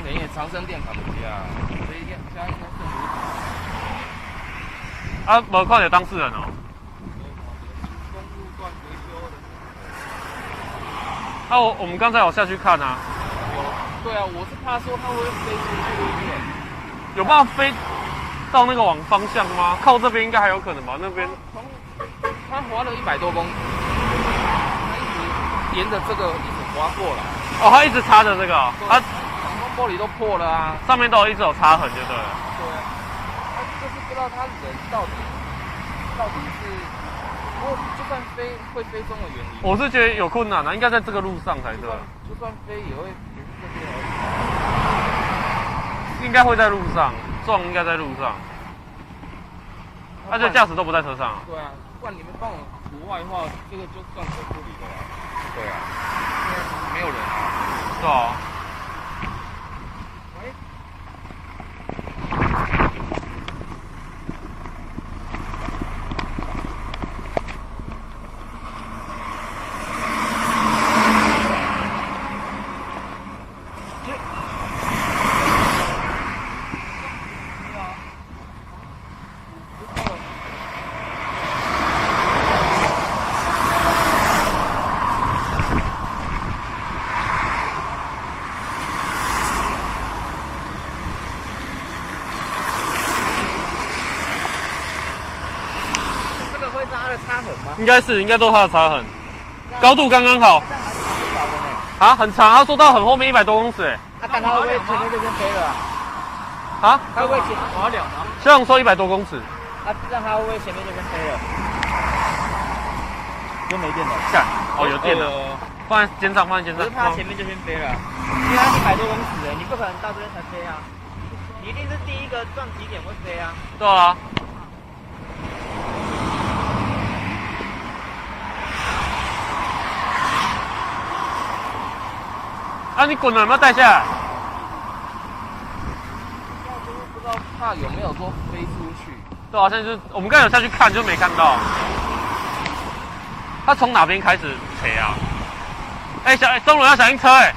连夜长生店卡不加，所以加应该更多。啊，无看到当事人哦。公路段维修的。啊，我们刚才有下去看啊。对啊，我是怕说它会飞出去。有办法飞到那个往方向吗？靠这边应该还有可能吧？那边。他滑了100多公里，他一直沿着这个一直滑过来。哦，他一直插着这个、哦，他挡风玻璃都破了啊，上面都一直有擦痕，就对了。对啊，他就是不知道他人到底是，不过就算飞会飞中的原因，我是觉得有困难啊，应该在这个路上才对。就算飞也会不是这边而已。应该会在路上撞，应该在路上。而且驾驶都不在车上。对啊，不然你们帮我除外的话，这个就算可处理的了。对啊，因为没有人啊。对啊。应该是，应该都是它的擦痕，高度刚刚好。啊，很长，他说到很后面100多公尺哎。他看他会不会前面就先飞了？啊？他会不会前滑了吗？学长说100多公尺。让他会不会前面就先飞了？就没电了。干，哦有电了。放在肩上，放在肩上。可是他前面就先飞了，因为他100多公尺哎，你不可能到这边才飞啊，你一定是第一个撞击点会飞啊。对啊。啊！你滚了有没有带下来？不知道怕有没有说飞出去。对啊，现在就我们刚才有下去看，就没看到。他从哪边开始扯啊？哎，中轮要小心车哎！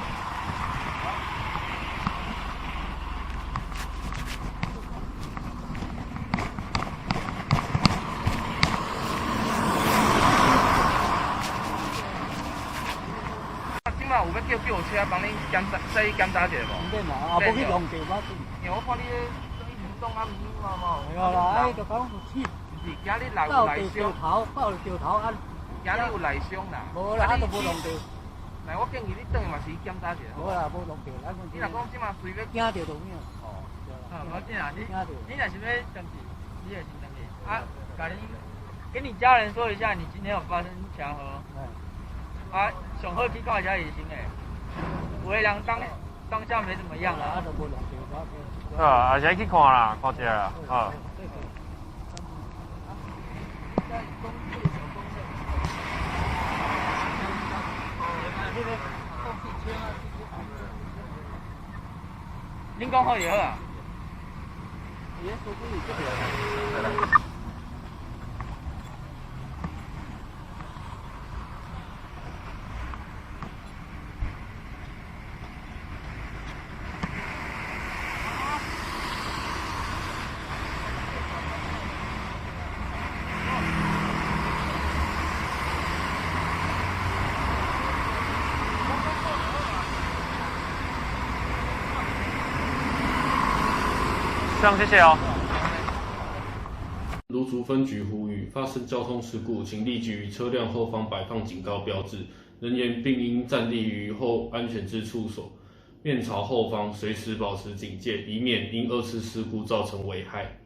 有要叫救护车帮你检查，再检查一下无？免啦，啊，无去弄掉我。因为我看你一直动啊，唔嘛嘛。系啦，哎，就讲气。是今日内有内伤。爆掉头啊！今日有内伤啦。无啦，都无弄掉。那我建议你等下嘛是检查一下。无啦，无弄掉。你若讲即嘛随便。惊到就有。哦。无紧啊，你若是要登记，你也是登记。啊，跟你家人说一下，你今天有发生强和。啊，上好去看一下医生诶。有的人当下没怎么样啦。啊，还是去看啦，看一下啦，啊。恁讲好就好啊。这样谢谢哦。芦竹分局呼吁：发生交通事故，请立即于车辆后方摆放警告标志，人员并应站立于后安全之处所，面朝后方，随时保持警戒，以免因2次事故造成危害。